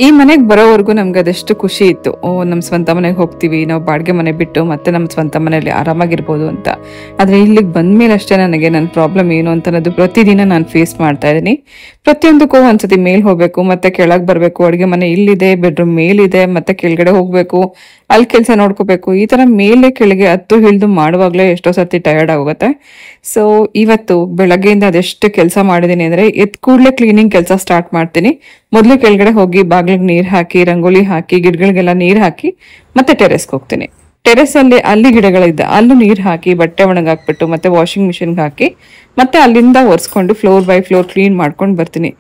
ಈ ಮನೆಗೆ ಬರೋವರೆಗೂ ನಮ್ಗೆ ಅದೆಷ್ಟು ಖುಷಿ ಇತ್ತು. ನಮ್ಮ ಸ್ವಂತ ಮನೆಗೆ ಹೋಗ್ತೀವಿ, ನಾವು ಬಾಡಿಗೆ ಮನೆ ಬಿಟ್ಟು ಮತ್ತೆ ನಮ್ಮ ಸ್ವಂತ ಮನೆಯಲ್ಲಿ ಆರಾಮಾಗಿರ್ಬೋದು ಅಂತ. ಆದರೆ ಇಲ್ಲಿಗೆ ಬಂದ್ಮೇಲೆ ಅಷ್ಟೇ ನನಗೆ ನನ್ನ ಪ್ರಾಬ್ಲಮ್ ಏನು ಅಂತ ಅನ್ನೋದು ಪ್ರತಿದಿನ ನಾನು ಫೇಸ್ ಮಾಡ್ತಾ ಇದ್ದೀನಿ. ಪ್ರತಿಯೊಂದಕ್ಕೂ ಒಂದ್ಸತಿ ಮೇಲ್ ಹೋಗ್ಬೇಕು, ಮತ್ತೆ ಕೆಳಗೆ ಬರಬೇಕು, ಅಡುಗೆ ಮನೆ ಇಲ್ಲಿದೆ, ಬೆಡ್ರೂಮ್ ಮೇಲಿದೆ, ಮತ್ತೆ ಕೆಳಗಡೆ ಹೋಗ್ಬೇಕು, ಅಲ್ಲಿ ಕೆಲಸ ನೋಡ್ಕೋಬೇಕು. ಈ ತರ ಮೇಲೆ ಕೆಳಗೆ ಹತ್ತು ಇಳಿದು ಮಾಡುವಾಗಲೇ ಎಷ್ಟೋ ಸರ್ತಿ ಟಯರ್ಡ್ ಆಗುತ್ತೆ. ಸೊ ಇವತ್ತು ಬೆಳಗ್ಗೆಯಿಂದ ಅದೆಷ್ಟು ಕೆಲಸ ಮಾಡಿದೀನಿ ಅಂದ್ರೆ ಎದ್ ಕೂಡಲೇ ಕ್ಲೀನಿಂಗ್ ಕೆಲಸ ಸ್ಟಾರ್ಟ್ ಮಾಡ್ತೀನಿ. ಮೊದಲು ಕೆಳಗಡೆ ಹೋಗಿ ಬಾಗಿಲಿಗೆ ನೀರ್ ಹಾಕಿ, ರಂಗೋಲಿ ಹಾಕಿ, ಗಿಡಗಳಿಗೆಲ್ಲ ನೀರ್ ಹಾಕಿ ಮತ್ತೆ ಟೆರೆಸ್ಗೆ ಹೋಗ್ತೀನಿ. ಟೆರೆಸ್ ಅಲ್ಲಿ ಗಿಡಗಳಿದ್ದ ಅಲ್ಲೂ ನೀರ್ ಹಾಕಿ, ಬಟ್ಟೆ ಒಣಗಾಕ್ಬಿಟ್ಟು ಮತ್ತೆ ವಾಷಿಂಗ್ ಮಿಷಿನ್ಗೆ ಹಾಕಿ ಮತ್ತೆ ಅಲ್ಲಿಂದ ಒರೆಸ್ಕೊಂಡು ಫ್ಲೋರ್ ಬೈ ಫ್ಲೋರ್ ಕ್ಲೀನ್ ಮಾಡ್ಕೊಂಡು ಬರ್ತೀನಿ.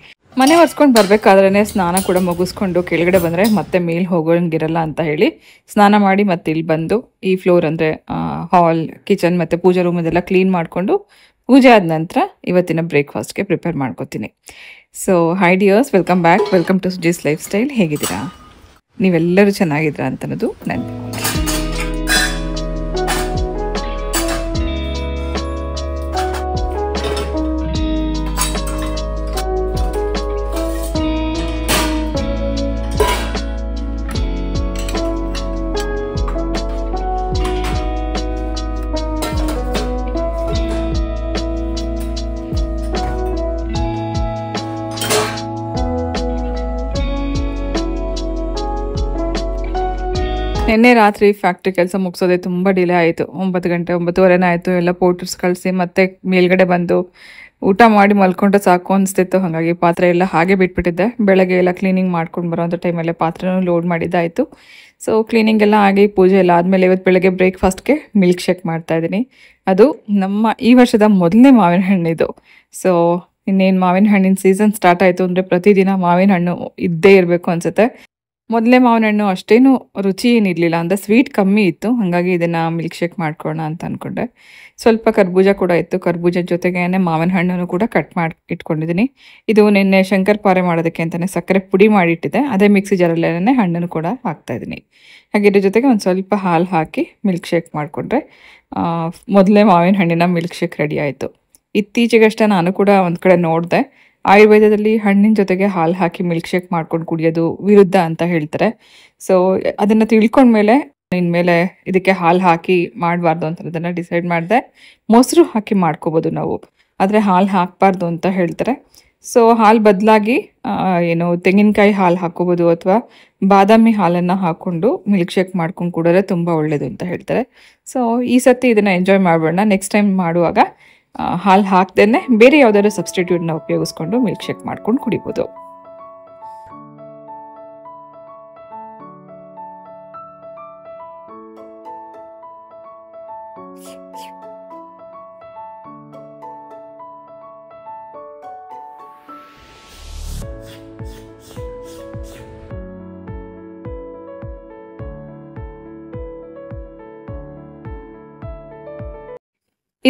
ಮನೆ ಒರೆಸ್ಕೊಂಡು ಬರ್ಬೇಕಾದ್ರೆ ಸ್ನಾನ ಕೂಡ ಮುಗಿಸ್ಕೊಂಡು ಕೆಳಗಡೆ ಬಂದ್ರೆ ಮತ್ತೆ ಮೇಲ್ ಹೋಗೋಂಗಿರಲ್ಲ ಅಂತ ಹೇಳಿ ಸ್ನಾನ ಮಾಡಿ ಮತ್ತೆ ಇಲ್ಲಿ ಬಂದು ಈ ಫ್ಲೋರ್ ಅಂದ್ರೆ ಹಾಲ್, ಕಿಚನ್ ಮತ್ತೆ ಪೂಜಾ ರೂಮ್ ಅದೆಲ್ಲ ಕ್ಲೀನ್ ಮಾಡ್ಕೊಂಡು ಪೂಜೆ ಆದ ನಂತರ ಇವತ್ತಿನ ಬ್ರೇಕ್ಫಾಸ್ಟ್ಗೆ ಪ್ರಿಪೇರ್ ಮಾಡ್ಕೋತೀನಿ. So hi dears, welcome back, welcome to Suji's lifestyle. ಹೇಗಿದ್ದೀರಾ? ನೀವೆಲ್ಲರೂ ಚೆನ್ನಾಗಿದ್ದೀರಾ ಅಂತ ಅನ್ನೋದು ನನ್ನ ನಿನ್ನೆ ರಾತ್ರಿ ಫ್ಯಾಕ್ಟ್ರಿ ಕೆಲಸ ಮುಗಿಸೋದೆ ತುಂಬ ಡಿಲೇ ಆಯಿತು. 9 ಗಂಟೆ 9:30 ಆಯಿತು. ಎಲ್ಲ ಪೋರ್ಟರ್ಸ್ ಕಳಿಸಿ ಮತ್ತೆ ಮೇಲ್ಗಡೆ ಬಂದು ಊಟ ಮಾಡಿ ಮಲ್ಕೊಂಡ್ರೆ ಸಾಕು ಅನಿಸ್ತಿತ್ತು. ಹಾಗಾಗಿ ಪಾತ್ರೆ ಎಲ್ಲ ಹಾಗೆ ಬಿಟ್ಬಿಟ್ಟಿದ್ದೆ. ಬೆಳಗ್ಗೆ ಎಲ್ಲ ಕ್ಲೀನಿಂಗ್ ಮಾಡ್ಕೊಂಡು ಬರೋಂಥ ಟೈಮಲ್ಲೇ ಪಾತ್ರೆನೂ ಲೋಡ್ ಮಾಡಿದ್ದಾಯಿತು. ಸೊ ಕ್ಲೀನಿಂಗ್ ಎಲ್ಲ ಆಗಿ ಪೂಜೆ ಎಲ್ಲ ಆದಮೇಲೆ ಇವತ್ತು ಬೆಳಗ್ಗೆ ಬ್ರೇಕ್ಫಾಸ್ಟ್ಗೆ ಮಿಲ್ಕ್ ಶೇಕ್ ಮಾಡ್ತಾಯಿದ್ದೀನಿ. ಅದು ನಮ್ಮ ಈ ವರ್ಷದ ಮೊದಲನೇ ಮಾವಿನ ಹಣ್ಣಿದು. ಸೊ ಇನ್ನೇನು ಮಾವಿನ ಹಣ್ಣಿನ ಸೀಸನ್ ಸ್ಟಾರ್ಟ್ ಆಯಿತು ಅಂದರೆ ಪ್ರತಿದಿನ ಮಾವಿನ ಹಣ್ಣು ಇದ್ದೇ ಇರಬೇಕು ಅನಿಸುತ್ತೆ. ಮೊದಲೇ ಮಾವಿನ ಹಣ್ಣು ಅಷ್ಟೇನು ರುಚಿ ಏನಿರಲಿಲ್ಲ, ಅಂದರೆ ಸ್ವೀಟ್ ಕಮ್ಮಿ ಇತ್ತು. ಹಾಗಾಗಿ ಇದನ್ನು ಮಿಲ್ಕ್ ಶೇಕ್ ಮಾಡ್ಕೊಳ್ಳೋಣ ಅಂತ ಅಂದ್ಕೊಂಡೆ. ಸ್ವಲ್ಪ ಕರ್ಬೂಜ ಕೂಡ ಇತ್ತು. ಕರ್ಬೂಜ ಜೊತೆಗೇ ಮಾವಿನ ಹಣ್ಣನ್ನು ಕೂಡ ಕಟ್ ಮಾಡಿ ಇಟ್ಕೊಂಡಿದ್ದೀನಿ. ಇದು ನಿನ್ನೆ ಶಂಕರ್ ಪಾರೆ ಮಾಡೋದಕ್ಕೆ ಅಂತಲೇ ಸಕ್ಕರೆ ಪುಡಿ ಮಾಡಿಟ್ಟಿದ್ದೆ. ಅದೇ ಮಿಕ್ಸಿ ಜಾರಲ್ಲೇ ಹಣ್ಣನ್ನು ಕೂಡ ಹಾಕ್ತಾಯಿದ್ದೀನಿ. ಹಾಗೆ ಇದ್ರ ಜೊತೆಗೆ ಒಂದು ಸ್ವಲ್ಪ ಹಾಲು ಹಾಕಿ ಮಿಲ್ಕ್ ಶೇಕ್ ಮಾಡಿಕೊಂಡ್ರೆ ಮೊದಲೇ ಮಾವಿನ ಹಣ್ಣಿನ ಮಿಲ್ಕ್ ಶೇಕ್ ರೆಡಿ ಆಯಿತು. ಇತ್ತೀಚೆಗಷ್ಟೇ ನಾನು ಕೂಡ ಒಂದು ಕಡೆ ನೋಡಿದೆ, ಆಯುರ್ವೇದದಲ್ಲಿ ಹಣ್ಣಿನ ಜೊತೆಗೆ ಹಾಲು ಹಾಕಿ ಮಿಲ್ಕ್ ಶೇಕ್ ಮಾಡ್ಕೊಂಡು ಕುಡಿಯೋದು ವಿರುದ್ಧ ಅಂತ ಹೇಳ್ತಾರೆ. ಸೊ ಅದನ್ನು ತಿಳ್ಕೊಂಡ್ಮೇಲೆ ಇನ್ಮೇಲೆ ಇದಕ್ಕೆ ಹಾಲು ಹಾಕಿ ಮಾಡಬಾರ್ದು ಅಂತ ಅದನ್ನು ಡಿಸೈಡ್ ಮಾಡಿದೆ. ಮೊಸರು ಹಾಕಿ ಮಾಡ್ಕೋಬೋದು ನಾವು, ಆದರೆ ಹಾಲು ಹಾಕಬಾರ್ದು ಅಂತ ಹೇಳ್ತಾರೆ. ಸೊ ಹಾಲು ಬದಲಾಗಿ ಏನು ತೆಂಗಿನಕಾಯಿ ಹಾಲು ಹಾಕೋಬೋದು, ಅಥವಾ ಬಾದಾಮಿ ಹಾಲನ್ನು ಹಾಕ್ಕೊಂಡು ಮಿಲ್ಕ್ ಶೇಕ್ ಮಾಡ್ಕೊಂಡು ಕುಡಿದ್ರೆ ತುಂಬ ಒಳ್ಳೆಯದು ಅಂತ ಹೇಳ್ತಾರೆ. ಸೊ ಈ ಸತಿ ಇದನ್ನು ಎಂಜಾಯ್ ಮಾಡೋಣ. ನೆಕ್ಸ್ಟ್ ಟೈಮ್ ಮಾಡುವಾಗ ಹಾಲು ಹಾಕ್ದೇನೆ ಬೇರೆ ಯಾವುದಾದ್ರು ಸಬ್ಸ್ಟಿಟ್ಯೂಟ್ನ ಉಪಯೋಗಿಸ್ಕೊಂಡು ಮಿಲ್ಕ್ ಶೇಕ್ ಮಾಡ್ಕೊಂಡು ಕುಡಿಬೋದು.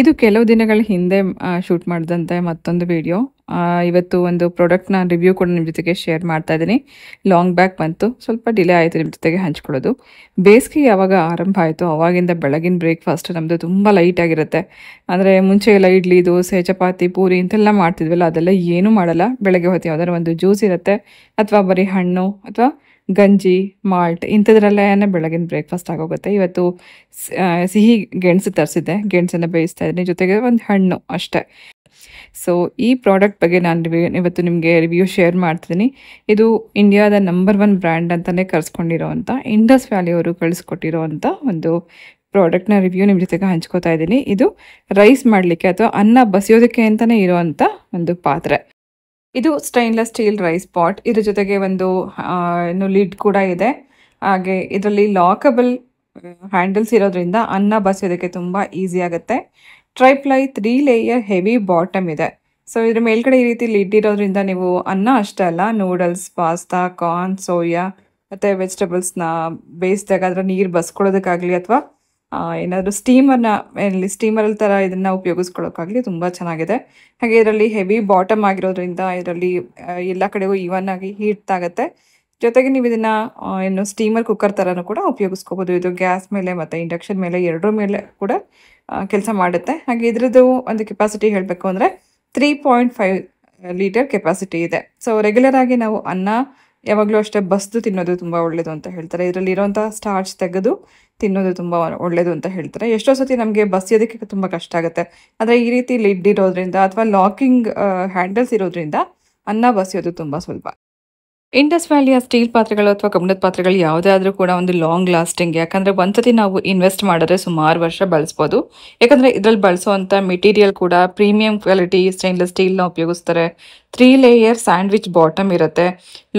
ಇದು ಕೆಲವು ದಿನಗಳ ಹಿಂದೆ ಶೂಟ್ ಮಾಡಿದಂತೆ ಮತ್ತೊಂದು ವಿಡಿಯೋ. ಇವತ್ತು ಒಂದು ಪ್ರಾಡಕ್ಟ್ನ ರಿವ್ಯೂ ಕೂಡ ನಿಮ್ಮ ಜೊತೆಗೆ ಶೇರ್ ಮಾಡ್ತಾ ಇದ್ದೀನಿ. ಲಾಂಗ್ ಬ್ಯಾಕ್ ಬಂತು, ಸ್ವಲ್ಪ ಡಿಲೇ ಆಯಿತು ನಿಮ್ಮ ಜೊತೆಗೆ ಹಂಚ್ಕೊಳ್ಳೋದು. ಬೇಸಿಗೆ ಯಾವಾಗ ಆರಂಭ ಆಯಿತು ಅವಾಗಿಂದ ಬೆಳಗಿನ ಬ್ರೇಕ್ಫಾಸ್ಟ್ ನಮ್ಮದು ತುಂಬ ಲೈಟಾಗಿರುತ್ತೆ. ಅಂದರೆ ಮುಂಚೆ ಎಲ್ಲ ಇಡ್ಲಿ, ದೋಸೆ, ಚಪಾತಿ, ಪೂರಿ ಇಂತೆಲ್ಲ ಮಾಡ್ತಿದ್ವಲ್ಲ, ಅದೆಲ್ಲ ಏನೂ ಮಾಡಲ್ಲ. ಬೆಳಗ್ಗೆ ಹೊತ್ತು ಯಾವ್ದಾದ್ರು ಒಂದು ಜ್ಯೂಸ್ ಇರುತ್ತೆ, ಅಥವಾ ಬರೀ ಹಣ್ಣು ಅಥವಾ ಗಂಜಿ, ಮಾಲ್ಟ್ ಇಂಥದ್ರಲ್ಲೇ ಬೆಳಗಿನ ಬ್ರೇಕ್ಫಾಸ್ಟ್ ಆಗೋಗುತ್ತೆ. ಇವತ್ತು ಸಿಹಿ ಗೆಣಸು ತರಿಸಿದ್ದೆ, ಗೆಣಸನ್ನು ಬೇಯಿಸ್ತಾ ಇದ್ದೀನಿ, ಜೊತೆಗೆ ಒಂದು ಹಣ್ಣು ಅಷ್ಟೇ. ಸೊ ಈ ಪ್ರಾಡಕ್ಟ್ ಬಗ್ಗೆ ನಾನು ಇವತ್ತು ನಿಮಗೆ ರಿವ್ಯೂ ಶೇರ್ ಮಾಡ್ತಿದ್ದೀನಿ. ಇದು ಇಂಡಿಯಾದ ನಂಬರ್ 1 ಬ್ರ್ಯಾಂಡ್ ಅಂತಲೇ ಕರೆಸ್ಕೊಂಡಿರೋವಂಥ ಇಂಡಸ್ ವ್ಯಾಲಿ ಅವರು ಕಳಿಸ್ಕೊಟ್ಟಿರೋವಂಥ ಒಂದು ಪ್ರಾಡಕ್ಟ್ನ ರಿವ್ಯೂ ನಿಮ್ಮ ಜೊತೆಗೆ ಹಂಚ್ಕೋತಾ ಇದ್ದೀನಿ. ಇದು ರೈಸ್ ಮಾಡಲಿಕ್ಕೆ ಅಥವಾ ಅನ್ನ ಬಸಿಯೋದಕ್ಕೆ ಅಂತಲೇ ಇರೋವಂಥ ಒಂದು ಪಾತ್ರೆ. ಇದು ಸ್ಟೈನ್ಲೆಸ್ ಸ್ಟೀಲ್ ರೈಸ್ ಪಾಟ್. ಇದ್ರ ಜೊತೆಗೆ ಒಂದು ಲಿಡ್ ಕೂಡ ಇದೆ. ಹಾಗೆ ಇದರಲ್ಲಿ ಲಾಕಬಲ್ ಹ್ಯಾಂಡಲ್ಸ್ ಇರೋದ್ರಿಂದ ಅನ್ನ ಬಸಿಯೋದಕ್ಕೆ ತುಂಬ ಈಸಿ ಆಗುತ್ತೆ. ಟ್ರೈಪ್ಲೈ 3 ಲೇಯರ್ ಹೆವಿ ಬಾಟಮ್ ಇದೆ. ಸೊ ಇದ್ರ ಮೇಲ್ಗಡೆ ಈ ರೀತಿ ಲಿಡ್ ಇರೋದ್ರಿಂದ ನೀವು ಅನ್ನ ಅಷ್ಟೇ ಅಲ್ಲ, ನೂಡಲ್ಸ್, ಪಾಸ್ತಾ, ಕಾರ್ನ್, ಸೋಯಾ ಮತ್ತು ವೆಜಿಟೇಬಲ್ಸ್ನ ಬೇಯಿಸಿದಾಗ ಅದರ ನೀರು ಬಸ್ಕೊಳ್ಳೋದಕ್ಕಾಗಲಿ ಅಥವಾ ಏನಾದರೂ ಸ್ಟೀಮರಲ್ಲಿ ಥರ ಇದನ್ನು ಉಪಯೋಗಿಸ್ಕೊಳ್ಳೋಕ್ಕಾಗಲಿ ತುಂಬ ಚೆನ್ನಾಗಿದೆ. ಹಾಗೆ ಇದರಲ್ಲಿ ಹೆವಿ ಬಾಟಮ್ ಆಗಿರೋದ್ರಿಂದ ಇದರಲ್ಲಿ ಎಲ್ಲ ಕಡೆಗೂ ಈವನ್ ಆಗಿ ಹೀಟ್ ಆಗುತ್ತೆ. ಜೊತೆಗೆ ನೀವು ಇದನ್ನು ಸ್ಟೀಮರ್ ಕುಕ್ಕರ್ ಥರನೂ ಕೂಡ ಉಪಯೋಗಿಸ್ಕೋಬೋದು. ಇದು ಗ್ಯಾಸ್ ಮೇಲೆ ಮತ್ತು ಇಂಡಕ್ಷನ್ ಮೇಲೆ ಎರಡರ ಮೇಲೆ ಕೂಡ ಕೆಲಸ ಮಾಡುತ್ತೆ. ಹಾಗೆ ಇದ್ರದ್ದು ಒಂದು ಕೆಪಾಸಿಟಿ ಹೇಳಬೇಕು ಅಂದರೆ 3.5 ಲೀಟರ್ ಕೆಪಾಸಿಟಿ ಇದೆ. ಸೊ ರೆಗ್ಯುಲರ್ ಆಗಿ ನಾವು ಅನ್ನ ಯಾವಾಗಲೂ ಅಷ್ಟೇ ಬಸ್ದು ತಿನ್ನೋದು ತುಂಬ ಒಳ್ಳೆಯದು ಅಂತ ಹೇಳ್ತಾರೆ. ಇದರಲ್ಲಿ ಇರೋಂಥ ಸ್ಟಾರ್ಚ್ ತೆಗೆದು ತಿನ್ನೋದು ತುಂಬ ಒಳ್ಳೆಯದು ಅಂತ ಹೇಳ್ತಾರೆ. ಎಷ್ಟೋ ಸತಿ ನಮಗೆ ಬಸಿಯೋದಕ್ಕೆ ತುಂಬ ಕಷ್ಟ ಆಗುತ್ತೆ. ಆದರೆ ಈ ರೀತಿ ಲಿಡ್ ಇರೋದ್ರಿಂದ ಅಥವಾ ಲಾಕಿಂಗ್ ಹ್ಯಾಂಡಲ್ಸ್ ಇರೋದ್ರಿಂದ ಅನ್ನ ಬಸಿಯೋದು ತುಂಬ ಸುಲಭ. ಇಂಡಸ್ ವ್ಯಾಲಿಯ ಸ್ಟೀಲ್ ಪಾತ್ರೆಗಳು ಅಥವಾ ಕಬ್ಬಿಣದ ಪಾತ್ರೆಗಳು ಯಾವುದೇ ಆದರೂ ಕೂಡ ಒಂದು ಲಾಂಗ್ ಲಾಸ್ಟಿಂಗ್. ಯಾಕಂದರೆ ಒಂದ್ಸತಿ ನಾವು ಇನ್ವೆಸ್ಟ್ ಮಾಡಿದ್ರೆ ಸುಮಾರು ವರ್ಷ ಬಳಸ್ಬೋದು. ಯಾಕಂದರೆ ಇದರಲ್ಲಿ ಬಳಸೋವಂಥ ಮೆಟೀರಿಯಲ್ ಕೂಡ ಪ್ರೀಮಿಯಂ ಕ್ವಾಲಿಟಿ ಸ್ಟೇನ್ಲೆಸ್ ಸ್ಟೀಲ್ನ ಉಪಯೋಗಿಸ್ತಾರೆ. 3 ಲೇಯರ್ ಸ್ಯಾಂಡ್ವಿಚ್ ಬಾಟಮ್ ಇರುತ್ತೆ.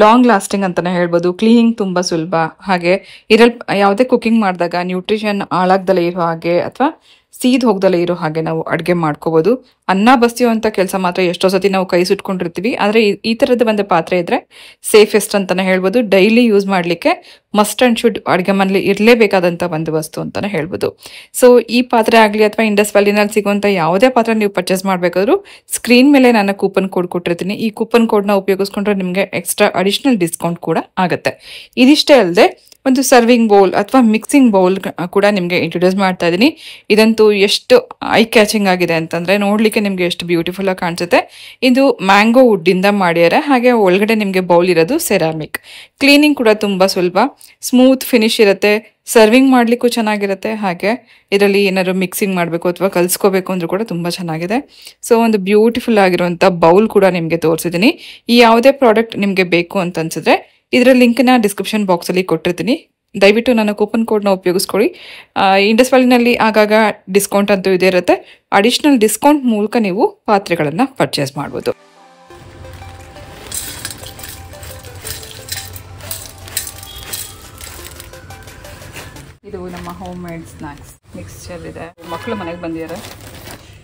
ಲಾಂಗ್ ಲಾಸ್ಟಿಂಗ್ ಅಂತಲೇ ಹೇಳ್ಬೋದು. ಕ್ಲೀನಿಂಗ್ ತುಂಬ ಸುಲಭ. ಹಾಗೆ ಇದರಲ್ಲಿ ಯಾವುದೇ ಕುಕಿಂಗ್ ಮಾಡಿದಾಗ ನ್ಯೂಟ್ರಿಷನ್ ಹಾಳಾಗ್ದಲೇ ಇರೋ ಹಾಗೆ ಅಥವಾ ಸೀದ್ ಹೋಗ್ದಲೇ ಇರೋ ಹಾಗೆ ನಾವು ಅಡುಗೆ ಮಾಡ್ಕೋಬೋದು. ಅನ್ನ ಬಸಿಯುವಂಥ ಕೆಲಸ ಮಾತ್ರ ಎಷ್ಟೋ ಸತಿ ನಾವು ಕೈ ಸುಟ್ಕೊಂಡಿರ್ತೀವಿ. ಆದರೆ ಈ ಥರದ ಒಂದು ಪಾತ್ರೆ ಇದ್ದರೆ ಸೇಫೆಸ್ಟ್ ಅಂತಲೇ ಹೇಳ್ಬೋದು. ಡೈಲಿ ಯೂಸ್ ಮಾಡಲಿಕ್ಕೆ ಮಸ್ಟ್ ಆ್ಯಂಡ್ ಶುಡ್ ಅಡುಗೆ ಮನೇಲಿ ಇರಲೇಬೇಕಾದಂಥ ಒಂದು ವಸ್ತು ಅಂತಲೇ ಹೇಳ್ಬೋದು. ಸೊ ಈ ಪಾತ್ರೆ ಆಗಲಿ ಅಥವಾ ಇಂಡಸ್ ವ್ಯಾಲಿನಲ್ಲಿ ಸಿಗುವಂಥ ಯಾವುದೇ ಪಾತ್ರೆ ನೀವು ಪರ್ಚೇಸ್ ಮಾಡಬೇಕಾದ್ರೂ ಸ್ಕ್ರೀನ್ ಮೇಲೆ ನಾನು ಕೂಪನ್ ಕೋಡ್ ಕೊಟ್ಟಿರ್ತೀನಿ. ಈ ಕೂಪನ್ ಕೋಡ್ನ ಉಪಯೋಗಿಸ್ಕೊಂಡ್ರೆ ನಿಮಗೆ ಎಕ್ಸ್ಟ್ರಾ ಅಡಿಷ್ನಲ್ ಡಿಸ್ಕೌಂಟ್ ಕೂಡ ಆಗುತ್ತೆ. ಇದಿಷ್ಟೇ ಅಲ್ಲದೆ ಒಂದು ಸರ್ವಿಂಗ್ ಬೌಲ್ ಅಥವಾ ಮಿಕ್ಸಿಂಗ್ ಬೌಲ್ ಕೂಡ ನಿಮಗೆ ಇಂಟ್ರೊಡ್ಯೂಸ್ ಮಾಡ್ತಾ ಇದ್ದೀನಿ. ಇದಂತೂ ಎಷ್ಟು ಐ ಕ್ಯಾಚಿಂಗ್ ಆಗಿದೆ ಅಂತಂದರೆ ನೋಡಲಿಕ್ಕೆ ನಿಮಗೆ ಎಷ್ಟು ಬ್ಯೂಟಿಫುಲ್ ಆಗಿ ಕಾಣಿಸುತ್ತೆ. ಇದು ಮ್ಯಾಂಗೋ ವುಡ್ಡಿಂದ ಮಾಡ್ಯಾರೆ. ಹಾಗೆ ಒಳಗಡೆ ನಿಮಗೆ ಬೌಲ್ ಇರೋದು ಸೆರಾಮಿಕ್. ಕ್ಲೀನಿಂಗ್ ಕೂಡ ತುಂಬ ಸುಲಭ, ಸ್ಮೂತ್ ಫಿನಿಶ್ ಇರುತ್ತೆ. ಸರ್ವಿಂಗ್ ಮಾಡಲಿಕ್ಕೂ ಚೆನ್ನಾಗಿರುತ್ತೆ. ಹಾಗೆ ಇದರಲ್ಲಿ ಏನಾದ್ರು ಮಿಕ್ಸಿಂಗ್ ಮಾಡಬೇಕು ಅಥವಾ ಕಲಿಸ್ಕೋಬೇಕು ಅಂದರೂ ಕೂಡ ತುಂಬ ಚೆನ್ನಾಗಿದೆ. ಸೊ ಒಂದು ಬ್ಯೂಟಿಫುಲ್ ಆಗಿರುವಂಥ ಬೌಲ್ ಕೂಡ ನಿಮಗೆ ತೋರಿಸಿದ್ದೀನಿ. ಈ ಯಾವುದೇ ಪ್ರಾಡಕ್ಟ್ ನಿಮಗೆ ಬೇಕು ಅಂತ ಅನ್ಸಿದ್ರೆ ಇದರ ಲಿಂಕ್ನ ಡಿಸ್ಕ್ರಿಪ್ಷನ್ ಬಾಕ್ಸಲ್ಲಿ ಕೊಟ್ಟಿರ್ತೀನಿ. ದಯವಿಟ್ಟು ನನ್ನ ಕೂಪನ್ ಕೋಡ್ನ ಉಪಯೋಗಿಸ್ಕೊಳ್ಳಿ. ಇಂಡಸ್ ವ್ಯಾಲಿನಲ್ಲಿ ಆಗಾಗ ಡಿಸ್ಕೌಂಟ್ ಅಂತೂ ಇದೇ ಇರುತ್ತೆ. ಅಡಿಷ್ನಲ್ ಡಿಸ್ಕೌಂಟ್ ಮೂಲಕ ನೀವು ಪಾತ್ರೆಗಳನ್ನು ಪರ್ಚೇಸ್ ಮಾಡ್ಬೋದು. ಇದು ನಮ್ಮ ಹೋಮ್ ಮೇಡ್ ಸ್ನ್ಯಾಕ್ಸ್ ಮಿಕ್ಸ್ಚರ್ ಇದೆ. ಮಕ್ಕಳು ಮನೆಗೆ ಬಂದಿದ್ದಾರೆ,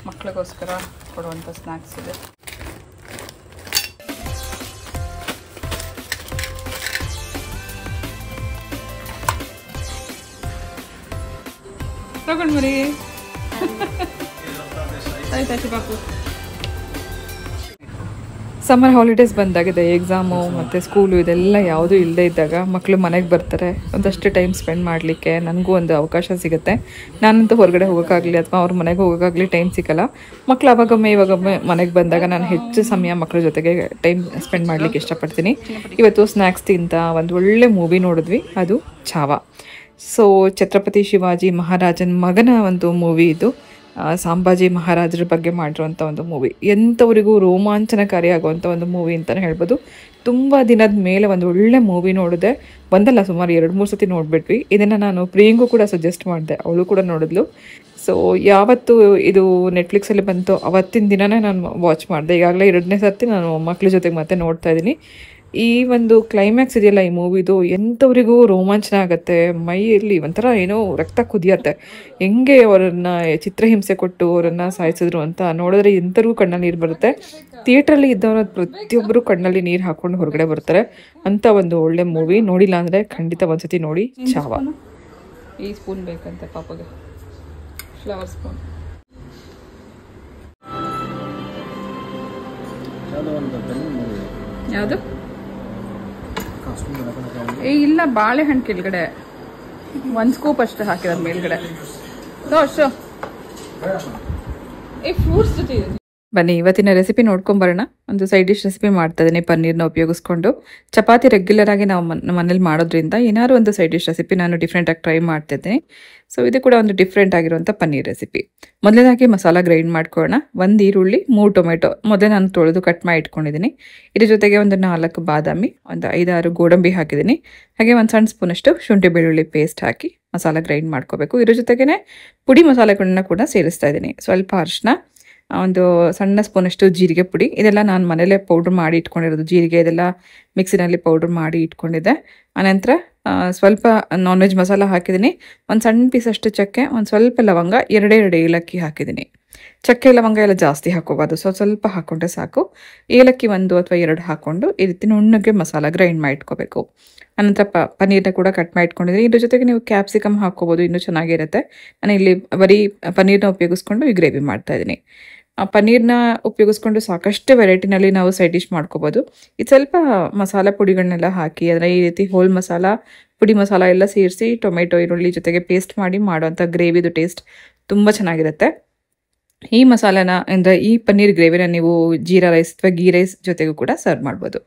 ಮಕ್ಕಳಿಗೋಸ್ಕರ ಕೊಡುವಂಥ ಸ್ನ್ಯಾಕ್ಸ್ ಇದೆ. ತಗೊಂಡು ಮರಿ ಆಯ್ತಾಯ್ತು ಬಾಪು. ಸಮ್ಮರ್ ಹಾಲಿಡೇಸ್ ಬಂದಾಗಿದೆ. ಎಕ್ಸಾಮು ಮತ್ತು ಸ್ಕೂಲು ಇದೆಲ್ಲ ಯಾವುದೂ ಇಲ್ಲದೇ ಇದ್ದಾಗ ಮಕ್ಕಳು ಮನೆಗೆ ಬರ್ತಾರೆ. ಒಂದಷ್ಟು ಟೈಮ್ ಸ್ಪೆಂಡ್ ಮಾಡಲಿಕ್ಕೆ ನನಗೂ ಒಂದು ಅವಕಾಶ ಸಿಗುತ್ತೆ. ನಾನಂತೂ ಹೊರಗಡೆ ಹೋಗೋಕ್ಕಾಗಲಿ ಅಥವಾ ಅವ್ರ ಮನೆಗೆ ಹೋಗೋಕ್ಕಾಗಲಿ ಟೈಮ್ ಸಿಗೋಲ್ಲ. ಮಕ್ಕಳು ಅವಾಗೊಮ್ಮೆ ಮನೆಗೆ ಬಂದಾಗ ನಾನು ಹೆಚ್ಚು ಸಮಯ ಮಕ್ಕಳ ಜೊತೆಗೆ ಟೈಮ್ ಸ್ಪೆಂಡ್ ಮಾಡಲಿಕ್ಕೆ ಇಷ್ಟಪಡ್ತೀನಿ. ಇವತ್ತು ಸ್ನ್ಯಾಕ್ಸ್ ತಿಂತ ಒಂದು ಒಳ್ಳೆ ಮೂವಿ ನೋಡಿದ್ವಿ, ಅದು ಛಾವಾ. ಸೊ ಛತ್ರಪತಿ ಶಿವಾಜಿ ಮಹಾರಾಜನ ಮಗನ ಒಂದು ಮೂವಿ ಇದು. ಸಂಭಾಜಿ ಮಹಾರಾಜರ ಬಗ್ಗೆ ಮಾಡಿರುವಂಥ ಒಂದು ಮೂವಿ. ಎಂಥವರಿಗೂ ರೋಮಾಂಚನಕಾರಿ ಆಗುವಂಥ ಒಂದು ಮೂವಿ ಅಂತಲೇ ಹೇಳ್ಬೋದು. ತುಂಬ ದಿನದ ಮೇಲೆ ಒಂದು ಒಳ್ಳೆ ಮೂವಿ ನೋಡಿದೆ. ಒಂದಲ್ಲ ಸುಮಾರು 2-3 ಸತಿ ನೋಡಿಬಿಟ್ವಿ. ಇದನ್ನು ನಾನು ಪ್ರಿಯಂಗೂ ಕೂಡ ಸಜೆಸ್ಟ್ ಮಾಡಿದೆ, ಅವಳು ಕೂಡ ನೋಡಿದ್ಲು. ಸೊ ಯಾವತ್ತು ಇದು ನೆಟ್ಫ್ಲಿಕ್ಸಲ್ಲಿ ಬಂತು ಅವತ್ತಿನ ದಿನವೇ ನಾನು ವಾಚ್ ಮಾಡಿದೆ. ಈಗಾಗಲೇ 2ನೇ ಸರ್ತಿ ನಾನು ಮಕ್ಕಳ ಜೊತೆಗೆ ಮತ್ತೆ ನೋಡ್ತಾ ಇದ್ದೀನಿ. ಈ ಒಂದು ಕ್ಲೈಮ್ಯಾಕ್ಸ್ ಇದೆಯಲ್ಲ ಈ ಮೂವಿದು, ಎಂಥವರಿಗೂ ರೋಮಾಂಚನ ಆಗುತ್ತೆ. ಮೈಯಲ್ಲಿ ಒಂಥರ ಏನೋ ರಕ್ತ ಕುದಿಯತ್ತೆ. ಹೆಂಗೆ ಅವರನ್ನು ಚಿತ್ರಹಿಂಸೆ ಕೊಟ್ಟು ಅವರನ್ನು ಸಾಯಿಸಿದ್ರು ಅಂತ ನೋಡಿದ್ರೆ ಎಂಥರಿಗೂ ಕಣ್ಣಲ್ಲಿ ನೀರು ಬರುತ್ತೆ. ಥಿಯೇಟ್ರಲ್ಲಿ ಇದ್ದವರು ಪ್ರತಿಯೊಬ್ಬರು ಕಣ್ಣಲ್ಲಿ ನೀರು ಹಾಕ್ಕೊಂಡು ಹೊರಗಡೆ ಬರ್ತಾರೆ. ಅಂಥ ಒಂದು ಒಳ್ಳೆ ಮೂವಿ. ನೋಡಿಲ್ಲ ಅಂದರೆ ಖಂಡಿತ ಒಂದ್ಸತಿ ನೋಡಿ. ಛಾವಾ. ಈ ಸ್ಪೂನ್ ಬೇಕಂತೆ ಪಾಪಗೆ, ಫ್ಲವರ್ ಸ್ಪೂನ್. ಯಾವುದು? ಇಲ್ಲ, ಬಾಳೆಹಣ್ಣು ಕೆಳಗಡೆ 1 ಸ್ಕೂಪ್ ಅಷ್ಟು ಹಾಕಿರೋದು ಮೇಲ್ಗಡೆ. ಫ್ರೂಟ್ಸ್ ಜೊತೆ ಬನ್ನಿ ಇವತ್ತಿನ ರೆಸಿಪಿ ನೋಡ್ಕೊಂಬರೋಣ. ಒಂದು ಸೈಡ್ ಡಿಶ್ ರೆಸಿಪಿ ಮಾಡ್ತಾ ಇದ್ದೀನಿ ಪನ್ನೀರ್ನ ಉಪಯೋಗಿಸ್ಕೊಂಡು. ಚಪಾತಿ ರೆಗ್ಯುಲರ್ ಆಗಿ ನಾವು ಮನೇಲಿ ಮಾಡೋದ್ರಿಂದ ಏನಾದ್ರು ಒಂದು ಸೈಡ್ ಡಿಶ್ ರೆಸಿಪಿ ನಾನು ಡಿಫ್ರೆಂಟಾಗಿ ಟ್ರೈ ಮಾಡ್ತಿದ್ದೀನಿ. ಸೊ ಇದು ಕೂಡ ಒಂದು ಡಿಫ್ರೆಂಟ್ ಆಗಿರುವಂಥ ಪನ್ನೀರ್ ರೆಸಿಪಿ. ಮೊದಲನೇದಾಗಿ ಮಸಾಲ ಗ್ರೈಂಡ್ ಮಾಡ್ಕೊಳ್ಳೋಣ. 1 ಈರುಳ್ಳಿ, 3 ಟೊಮೆಟೊ ಮೊದಲೇ ನಾನು ತೊಳೆದು ಕಟ್ ಮಾಡಿ ಇಟ್ಕೊಂಡಿದ್ದೀನಿ. ಇದ್ರ ಜೊತೆಗೆ ಒಂದು 4 ಬಾದಾಮಿ, ಒಂದು 5-6 ಗೋಡಂಬಿ ಹಾಕಿದ್ದೀನಿ. ಹಾಗೆ 1 ಸಣ್ಣ ಸ್ಪೂನಷ್ಟು ಶುಂಠಿ ಬೆಳ್ಳುಳ್ಳಿ ಪೇಸ್ಟ್ ಹಾಕಿ ಮಸಾಲ ಗ್ರೈಂಡ್ ಮಾಡ್ಕೋಬೇಕು. ಇದ್ರ ಜೊತೆಗೇ ಪುಡಿ ಮಸಾಲೆಗಳನ್ನ ಕೂಡ ಸೇರಿಸ್ತಾ ಇದ್ದೀನಿ. ಸ್ವಲ್ಪ ಅರಿಶಿನ, ಒಂದು ಸಣ್ಣ ಸ್ಪೂನಷ್ಟು ಜೀರಿಗೆ ಪುಡಿ. ಇದೆಲ್ಲ ನಾನು ಮನೇಲೇ ಪೌಡ್ರ್ ಮಾಡಿ ಇಟ್ಕೊಂಡಿರೋದು. ಜೀರಿಗೆ ಇದೆಲ್ಲ ಮಿಕ್ಸಿನಲ್ಲಿ ಪೌಡ್ರ್ ಮಾಡಿ ಇಟ್ಕೊಂಡಿದ್ದೆ. ಆನಂತರ ಸ್ವಲ್ಪ ನಾನ್ ವೆಜ್ ಮಸಾಲ ಹಾಕಿದ್ದೀನಿ. ಒಂದು ಸಣ್ಣ ಪೀಸಷ್ಟು ಚಕ್ಕೆ, ಒಂದು ಸ್ವಲ್ಪ ಲವಂಗ, 2 ಏಲಕ್ಕಿ ಹಾಕಿದ್ದೀನಿ. ಚಕ್ಕೆ ಲವಂಗ ಎಲ್ಲ ಜಾಸ್ತಿ ಹಾಕೋಬಾರ್ದು, ಸ್ವಲ್ಪ ಹಾಕ್ಕೊಂಡ್ರೆ ಸಾಕು. ಏಲಕ್ಕಿ 1 ಅಥವಾ 2 ಹಾಕ್ಕೊಂಡು ಈ ರೀತಿ ನುಣ್ಣಗೆ ಮಸಾಲ ಗ್ರೈಂಡ್ ಮಾಡಿ ಇಟ್ಕೋಬೇಕು. ಅನಂತರ ಪನ್ನೀರ್ನ ಕೂಡ ಕಟ್ ಮಾಡಿ ಇಟ್ಕೊಂಡಿದ್ದೀನಿ. ಇದ್ರ ಜೊತೆಗೆ ನೀವು ಕ್ಯಾಪ್ಸಿಕಮ್ ಹಾಕ್ಕೋಬೋದು, ಇನ್ನೂ ಚೆನ್ನಾಗಿರುತ್ತೆ. ನಾನು ಇಲ್ಲಿ ಬರೀ ಪನ್ನೀರ್ನ ಉಪಯೋಗಿಸ್ಕೊಂಡು ಈ ಗ್ರೇವಿ ಮಾಡ್ತಾ ಇದ್ದೀನಿ. ಪನ್ನೀರ್ನ ಉಪಯೋಗಿಸ್ಕೊಂಡು ಸಾಕಷ್ಟು ವೆರೈಟಿನಲ್ಲಿ ನಾವು ಸೈಡ್ ಡಿಶ್ ಮಾಡ್ಕೋಬೋದು. ಇದು ಸ್ವಲ್ಪ ಮಸಾಲ ಪುಡಿಗಳನ್ನೆಲ್ಲ ಹಾಕಿ, ಅಂದರೆ ಈ ರೀತಿ ಹೋಲ್ ಮಸಾಲ, ಪುಡಿ ಮಸಾಲ ಎಲ್ಲ ಸೇರಿಸಿ ಟೊಮೆಟೊ ಈರುಳ್ಳಿ ಜೊತೆಗೆ ಪೇಸ್ಟ್ ಮಾಡಿ ಮಾಡೋವಂಥ ಗ್ರೇವಿದು ಟೇಸ್ಟ್ ತುಂಬ ಚೆನ್ನಾಗಿರುತ್ತೆ. ಈ ಮಸಾಲಾನ ಅಂದರೆ ಈ ಪನ್ನೀರ್ ಗ್ರೇವಿನ ನೀವು ಜೀರಾ ರೈಸ್ ಅಥವಾ ಗೀ ರೈಸ್ ಜೊತೆಗೂ ಕೂಡ ಸರ್ವ್ ಮಾಡ್ಬೋದು.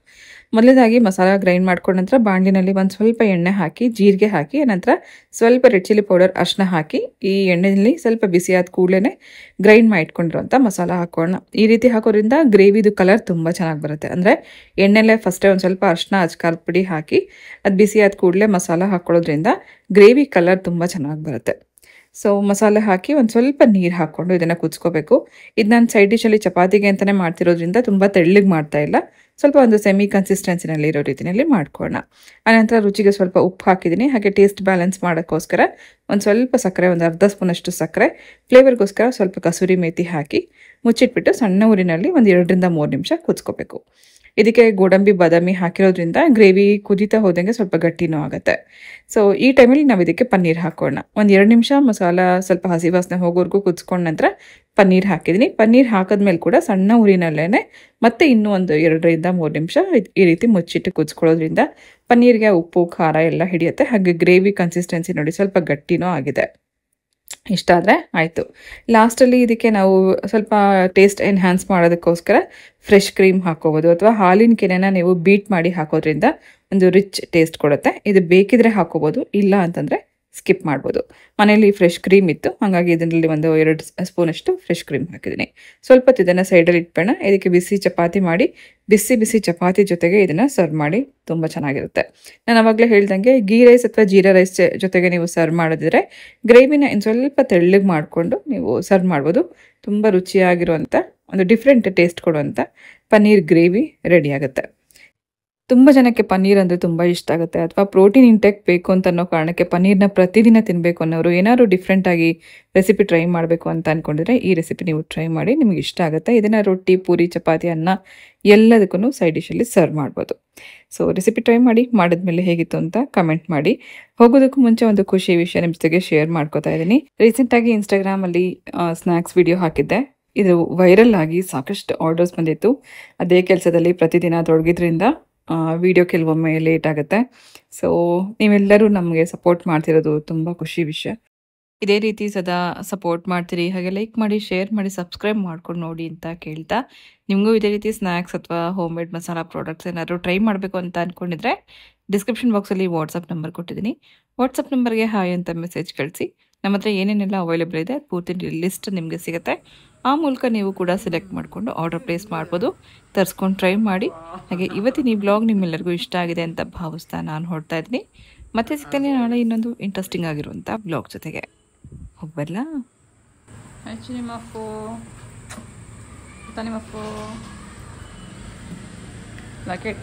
ಮೊದಲನೇದಾಗಿ ಮಸಾಲ ಗ್ರೈಂಡ್ ಮಾಡ್ಕೊಂಡ ನಂತರ ಬಾಣಲಿನಲ್ಲಿ ಒಂದು ಸ್ವಲ್ಪ ಎಣ್ಣೆ ಹಾಕಿ ಜೀರಿಗೆ ಹಾಕಿ ನಂತರ ಸ್ವಲ್ಪ ರೆಡ್ ಚಿಲ್ಲಿ ಪೌಡರ್ ಅರ್ಶಿನ ಹಾಕಿ ಈ ಎಣ್ಣೆಯಲ್ಲಿ ಸ್ವಲ್ಪ ಬಿಸಿ ಆದ ಕೂಡಲೇ ಗ್ರೈಂಡ್ ಮಾಡಿ ಇಟ್ಕೊಂಡಿರುವಂಥ ಮಸಾಲ ಹಾಕೋಣ. ಈ ರೀತಿ ಹಾಕೋದ್ರಿಂದ ಗ್ರೇವಿದು ಕಲರ್ ತುಂಬ ಚೆನ್ನಾಗಿ ಬರುತ್ತೆ. ಅಂದರೆ ಎಣ್ಣೆಲೆ ಫಸ್ಟೇ ಒಂದು ಸ್ವಲ್ಪ ಅರ್ಶಿನ ಅಚ್ಕಾರದ ಪುಡಿ ಹಾಕಿ ಅದು ಬಿಸಿ ಆದ ಕೂಡಲೇ ಮಸಾಲ ಹಾಕೊಳ್ಳೋದ್ರಿಂದ ಗ್ರೇವಿ ಕಲರ್ ತುಂಬ ಚೆನ್ನಾಗಿ ಬರುತ್ತೆ. ಸೊ ಮಸಾಲೆ ಹಾಕಿ ಒಂದು ಸ್ವಲ್ಪ ನೀರು ಹಾಕ್ಕೊಂಡು ಇದನ್ನು ಕುದಿಸ್ಕೋಬೇಕು. ಇದು ನಾನು ಸೈಡ್ ಡಿಶಲ್ಲಿ ಚಪಾತಿಗೆ ಅಂತಲೇ ಮಾಡ್ತಿರೋದ್ರಿಂದ ತುಂಬ ತೆಳ್ಳಗೆ ಮಾಡ್ತಾ ಇಲ್ಲ, ಸ್ವಲ್ಪ ಒಂದು ಸೆಮಿ ಕನ್ಸಿಸ್ಟೆನ್ಸಿನಲ್ಲಿ ಇರೋ ರೀತಿಯಲ್ಲಿ ಮಾಡ್ಕೊಳ್ಳೋಣ. ಆನಂತರ ರುಚಿಗೆ ಸ್ವಲ್ಪ ಉಪ್ಪು ಹಾಕಿದ್ದೀನಿ. ಹಾಗೆ ಟೇಸ್ಟ್ ಬ್ಯಾಲೆನ್ಸ್ ಮಾಡೋಕ್ಕೋಸ್ಕರ ಒಂದು ಸ್ವಲ್ಪ ಸಕ್ಕರೆ, ಒಂದು ಅರ್ಧ ಸ್ಪೂನಷ್ಟು ಸಕ್ಕರೆ, ಫ್ಲೇವರ್ಗೋಸ್ಕರ ಸ್ವಲ್ಪ ಕಸೂರಿ ಮೇಥಿ ಹಾಕಿ ಮುಚ್ಚಿಟ್ಬಿಟ್ಟು ಸಣ್ಣ ಊರಿನಲ್ಲಿ ಒಂದು 2ರಿಂದ 3 ನಿಮಿಷ ಕುದಿಸ್ಕೋಬೇಕು. ಇದಕ್ಕೆ ಗೋಡಂಬಿ ಬಾದಾಮಿ ಹಾಕಿರೋದ್ರಿಂದ ಗ್ರೇವಿ ಕುದೀತಾ ಹೋದಂಗೆ ಸ್ವಲ್ಪ ಗಟ್ಟಿನೂ ಆಗುತ್ತೆ. ಸೊ ಈ ಟೈಮಲ್ಲಿ ನಾವು ಇದಕ್ಕೆ ಪನ್ನೀರ್ ಹಾಕೋಣ. ಒಂದು 2 ನಿಮಿಷ ಮಸಾಲ ಸ್ವಲ್ಪ ಹಸಿ ವಾಸನೆ ಹೋಗೋವರೆಗೂ ಕುದಿಸ್ಕೊಂಡ ನಂತರ ಪನ್ನೀರ್ ಹಾಕಿದ್ದೀನಿ. ಪನ್ನೀರ್ ಹಾಕಿದ್ಮೇಲೆ ಕೂಡ ಸಣ್ಣ ಊರಿನಲ್ಲೇ ಮತ್ತೆ ಇನ್ನೂ ಒಂದು 2ರಿಂದ 3 ನಿಮಿಷ ಈ ರೀತಿ ಮುಚ್ಚಿಟ್ಟು ಕುದಿಸ್ಕೊಳ್ಳೋದ್ರಿಂದ ಪನ್ನೀರ್ಗೆ ಉಪ್ಪು ಖಾರ ಎಲ್ಲ ಹಿಡಿಯುತ್ತೆ. ಹಾಗೆ ಗ್ರೇವಿ ಕನ್ಸಿಸ್ಟೆನ್ಸಿ ನೋಡಿ ಸ್ವಲ್ಪ ಗಟ್ಟಿನೂ ಆಗಿದೆ. ಇಷ್ಟ ಆದರೆ ಆಯಿತು. ಲಾಸ್ಟಲ್ಲಿ ಇದಕ್ಕೆ ನಾವು ಸ್ವಲ್ಪ ಟೇಸ್ಟ್ ಎನ್ಹ್ಯಾನ್ಸ್ ಮಾಡೋದಕ್ಕೋಸ್ಕರ ಫ್ರೆಶ್ ಕ್ರೀಮ್ ಹಾಕೋಬೋದು ಅಥವಾ ಹಾಲಿನ ಕೆನೆನ ನೀವು ಬೀಟ್ ಮಾಡಿ ಹಾಕೋದ್ರಿಂದ ಒಂದು ರಿಚ್ ಟೇಸ್ಟ್ ಕೊಡುತ್ತೆ. ಇದು ಬೇಕಿದ್ರೆ ಹಾಕೋಬೋದು, ಇಲ್ಲ ಅಂತಂದರೆ ಸ್ಕಿಪ್ ಮಾಡ್ಬೋದು. ಮನೇಲಿ ಫ್ರೆಶ್ ಕ್ರೀಮ್ ಇತ್ತು, ಹಾಗಾಗಿ ಇದರಲ್ಲಿ ಒಂದು 2 ಸ್ಪೂನಷ್ಟು ಫ್ರೆಶ್ ಕ್ರೀಮ್ ಹಾಕಿದ್ದೀನಿ. ಸ್ವಲ್ಪ ಹೊತ್ತು ಇದನ್ನು ಸೈಡಲ್ಲಿ ಇಟ್ಬೇಡ. ಇದಕ್ಕೆ ಬಿಸಿ ಚಪಾತಿ ಮಾಡಿ ಬಿಸಿ ಬಿಸಿ ಚಪಾತಿ ಜೊತೆಗೆ ಇದನ್ನು ಸರ್ವ್ ಮಾಡಿ ತುಂಬ ಚೆನ್ನಾಗಿರುತ್ತೆ. ನಾನು ಆವಾಗಲೇ ಹೇಳ್ದಂಗೆ ಗೀ ರೈಸ್ ಅಥವಾ ಜೀರಾ ರೈಸ್ ಜೊತೆಗೆ ನೀವು ಸರ್ವ್ ಮಾಡಿದ್ರೆ ಗ್ರೇವಿನ ಇನ್ನು ಸ್ವಲ್ಪ ತೆಳ್ಳಗೆ ಮಾಡಿಕೊಂಡು ನೀವು ಸರ್ವ್ ಮಾಡ್ಬೋದು. ತುಂಬ ರುಚಿಯಾಗಿರುವಂಥ ಒಂದು ಡಿಫ್ರೆಂಟ್ ಟೇಸ್ಟ್ ಕೊಡುವಂಥ ಪನ್ನೀರ್ ಗ್ರೇವಿ ರೆಡಿ ಆಗುತ್ತೆ. ತುಂಬ ಜನಕ್ಕೆ ಪನ್ನೀರ್ ಅಂದರೆ ತುಂಬ ಇಷ್ಟ ಆಗುತ್ತೆ, ಅಥವಾ ಪ್ರೋಟೀನ್ ಇಂಟೇಕ್ ಬೇಕು ಅಂತ ಅನ್ನೋ ಕಾರಣಕ್ಕೆ ಪನ್ನೀರ್ನ ಪ್ರತಿದಿನ ತಿನ್ನಬೇಕು ಅನ್ನೋರು ಏನಾದ್ರು ಡಿಫ್ರೆಂಟಾಗಿ ರೆಸಿಪಿ ಟ್ರೈ ಮಾಡಬೇಕು ಅಂತ ಅಂದ್ಕೊಂಡಿದ್ರೆ ಈ ರೆಸಿಪಿ ನೀವು ಟ್ರೈ ಮಾಡಿ, ನಿಮಗೆ ಇಷ್ಟ ಆಗುತ್ತೆ. ಇದನ್ನು ರೊಟ್ಟಿ, ಪೂರಿ, ಚಪಾತಿ, ಅನ್ನ ಎಲ್ಲದಕ್ಕೂ ಸೈಡ್ ಡಿಶಲ್ಲಿ ಸರ್ವ್ ಮಾಡ್ಬೋದು. ಸೊ ರೆಸಿಪಿ ಟ್ರೈ ಮಾಡಿ, ಮಾಡಿದ್ಮೇಲೆ ಹೇಗಿತ್ತು ಅಂತ ಕಮೆಂಟ್ ಮಾಡಿ. ಹೋಗೋದಕ್ಕೂ ಮುಂಚೆ ಒಂದು ಖುಷಿ ವಿಷಯ ನಿಮ್ಮ ಜೊತೆಗೆ ಶೇರ್ ಮಾಡ್ಕೋತಾ ಇದ್ದೀನಿ. ರೀಸೆಂಟಾಗಿ ಇನ್ಸ್ಟಾಗ್ರಾಮಲ್ಲಿ ಸ್ನ್ಯಾಕ್ಸ್ ವಿಡಿಯೋ ಹಾಕಿದ್ದೆ. ಇದು ವೈರಲ್ ಆಗಿ ಸಾಕಷ್ಟು ಆರ್ಡರ್ಸ್ ಬಂದಿತ್ತು. ಅದೇ ಕೆಲಸದಲ್ಲಿ ಪ್ರತಿದಿನ ತೊಡಗಿದ್ರಿಂದ ವಿಡಿಯೋ ಕೆಲವೊಮ್ಮೆ ಲೇಟ್ ಆಗುತ್ತೆ. ಸೊ ನೀವೆಲ್ಲರೂ ನಮಗೆ ಸಪೋರ್ಟ್ ಮಾಡ್ತಿರೋದು ತುಂಬ ಖುಷಿ ವಿಷಯ. ಇದೇ ರೀತಿ ಸದಾ ಸಪೋರ್ಟ್ ಮಾಡ್ತೀರಿ, ಹಾಗೆ ಲೈಕ್ ಮಾಡಿ, ಶೇರ್ ಮಾಡಿ, ಸಬ್ಸ್ಕ್ರೈಬ್ ಮಾಡ್ಕೊಂಡು ನೋಡಿ ಅಂತ ಕೇಳ್ತಾ, ನಿಮಗೂ ಇದೇ ರೀತಿ ಸ್ನ್ಯಾಕ್ಸ್ ಅಥವಾ ಹೋಮ್ ಮೇಡ್ ಮಸಾಲ ಪ್ರಾಡಕ್ಟ್ಸ್ ಏನಾದರೂ ಟ್ರೈ ಮಾಡಬೇಕು ಅಂತ ಅಂದ್ಕೊಂಡಿದ್ರೆ ಡಿಸ್ಕ್ರಿಪ್ಷನ್ ಬಾಕ್ಸಲ್ಲಿ ವಾಟ್ಸಪ್ ನಂಬರ್ ಕೊಟ್ಟಿದ್ದೀನಿ. ವಾಟ್ಸಪ್ ನಂಬರ್ಗೆ ಹಾಯ್ ಅಂತ ಮೆಸೇಜ್ ಕಳಿಸಿ. ನಮ್ಮ ಹತ್ರ ಏನೇನೆಲ್ಲ ಅವೈಲೇಬಲ್ ಇದೆ ಪೂರ್ತಿ ಲಿಸ್ಟ್ ನಿಮಗೆ ಸಿಗುತ್ತೆ. ಆ ಮೂಲಕ ನೀವು ಕೂಡ ಸೆಲೆಕ್ಟ್ ಮಾಡಿಕೊಂಡು ಆರ್ಡರ್ ಪ್ಲೇಸ್ ಮಾಡ್ಬೋದು, ತರಿಸ್ಕೊಂಡು ಟ್ರೈ ಮಾಡಿ. ಹಾಗೆ ಇವತ್ತಿನ ಈ ಬ್ಲಾಗ್ ನಿಮ್ಮೆಲ್ಲರಿಗೂ ಇಷ್ಟ ಆಗಿದೆ ಅಂತ ಭಾವಿಸ್ತಾ ನಾನು ಹೊರಡ್ತಾ ಇದ್ದೀನಿ. ಮತ್ತೆ ಸಿಗ್ತೇನೆ ನಾಳೆ ಇನ್ನೊಂದು ಇಂಟ್ರೆಸ್ಟಿಂಗ್ ಆಗಿರುವಂಥ ಬ್ಲಾಗ್ ಜೊತೆಗೆ. ಹೋಗ್ಬರ್ಲ ಲಾಕೆಟ್